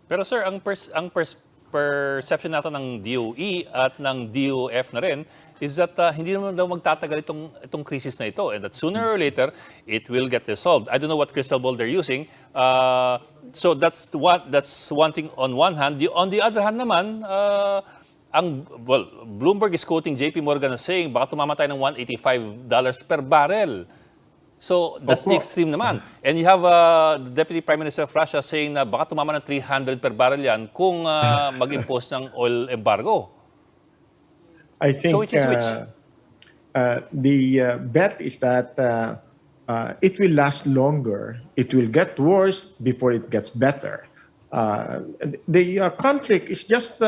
Pero sir, perception natin ng DOE at ng DOF na rin is that hindi naman daw magtatagal itong crisis na ito, and that sooner or later it will get resolved. I don't know what crystal ball they're using. So that's one thing on one hand. On the other hand naman, Bloomberg is quoting JP Morgan as saying baka tumamatay ng $185 per barrel. So that's the extreme naman. And you have the Deputy Prime Minister of Russia saying na baka tumama ng 300 per barrel yan kung mag-impose ng oil embargo. I think so which is which? The bet is that it will last longer. It will get worse before it gets better. The conflict is just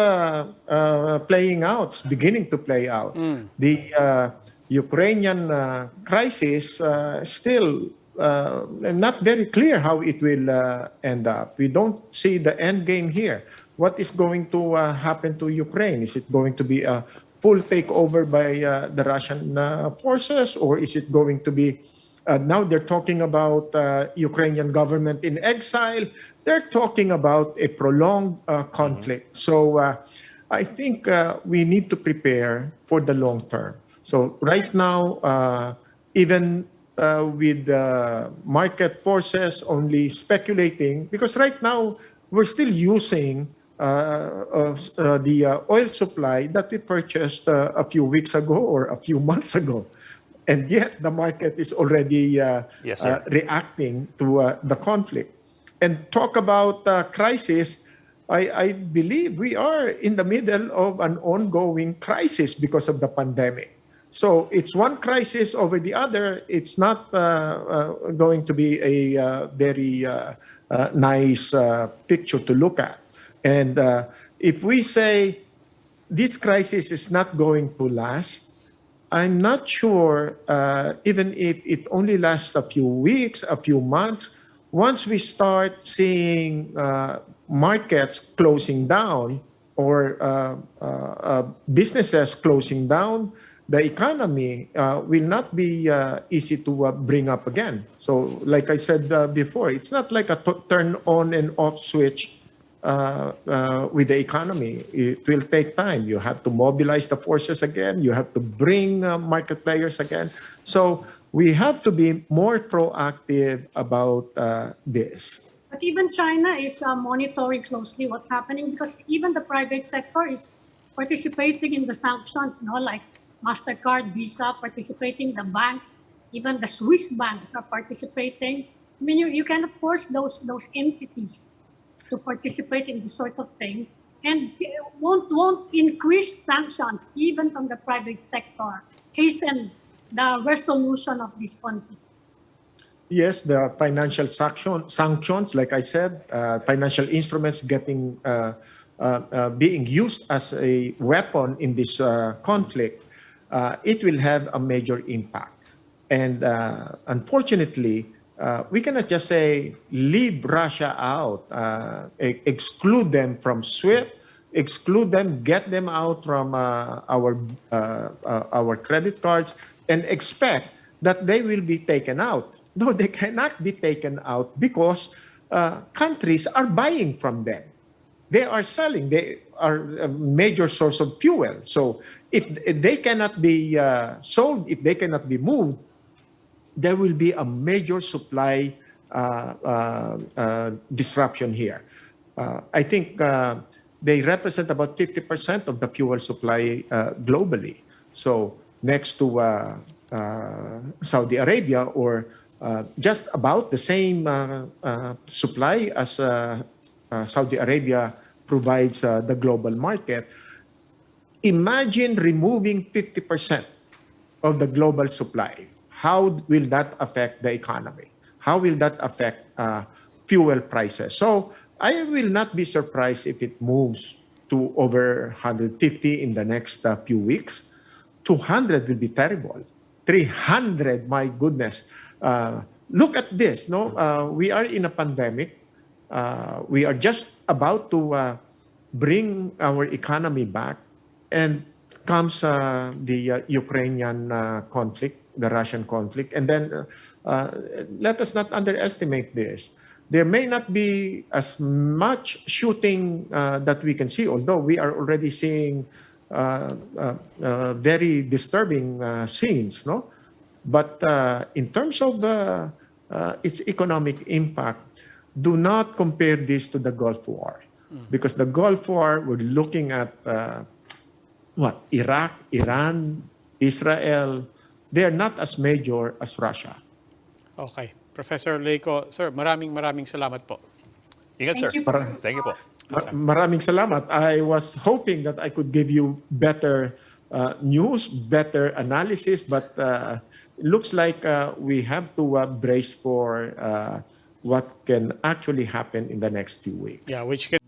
playing out, it's beginning to play out. The Ukrainian crisis still not very clear how it will end up. We don't see the end game here. What is going to happen to Ukraine? Is it going to be a full takeover by the Russian forces, or is it going to be now they're talking about Ukrainian government in exile. They're talking about a prolonged conflict. So I think we need to prepare for the long term. So right now, even with market forces only speculating, because right now we're still using the oil supply that we purchased a few weeks ago or a few months ago. And yet the market is already reacting to the conflict. And talk about crisis, I believe we are in the middle of an ongoing crisis because of the pandemic. So it's one crisis over the other. It's not going to be a very nice picture to look at. And if we say this crisis is not going to last, I'm not sure, even if it only lasts a few weeks, a few months, once we start seeing markets closing down or businesses closing down, the economy will not be easy to bring up again. So like I said before, it's not like a turn on and off switch with the economy. It will take time. You have to mobilize the forces again. You have to bring market players again. So we have to be more proactive about this. But even China is monitoring closely what's happening, because even the private sector is participating in the sanctions, like MasterCard, Visa participating, the banks, even the Swiss banks are participating. I mean, you cannot force those entities to participate in this sort of thing, and won't increase sanctions even from the private sector, hasten the resolution of this conflict. Yes, the financial sanctions, like I said, financial instruments getting being used as a weapon in this conflict, it will have a major impact. And unfortunately, we cannot just say leave Russia out, exclude them from SWIFT, exclude them, get them out from our credit cards, and expect that they will be taken out. No, they cannot be taken out because countries are buying from them. They are selling. They are a major source of fuel. So if they cannot be sold, if they cannot be moved, there will be a major supply disruption here. I think they represent about 50% of the fuel supply globally. So next to Saudi Arabia, or just about the same supply as Saudi Arabia provides the global market. Imagine removing 50% of the global supply. How will that affect the economy? How will that affect fuel prices? So I will not be surprised if it moves to over 150 in the next few weeks. 200 will be terrible. 300, my goodness. Look at this. We are in a pandemic. We are just about to bring our economy back, and comes the Ukrainian conflict, the Russian conflict. And then let us not underestimate this. there may not be as much shooting that we can see, although we are already seeing very disturbing scenes, no? But in terms of its economic impact, do not compare this to the Gulf War. Because the Gulf War, we're looking at Iraq, Iran, Israel. They are not as major as Russia. Okay. Professor Leyco, sir, maraming salamat po. Ingat, sir. Thank you. Thank you po. Maraming salamat. I was hoping that I could give you better news, better analysis, but it looks like we have to brace for what can actually happen in the next few weeks. Yeah, which can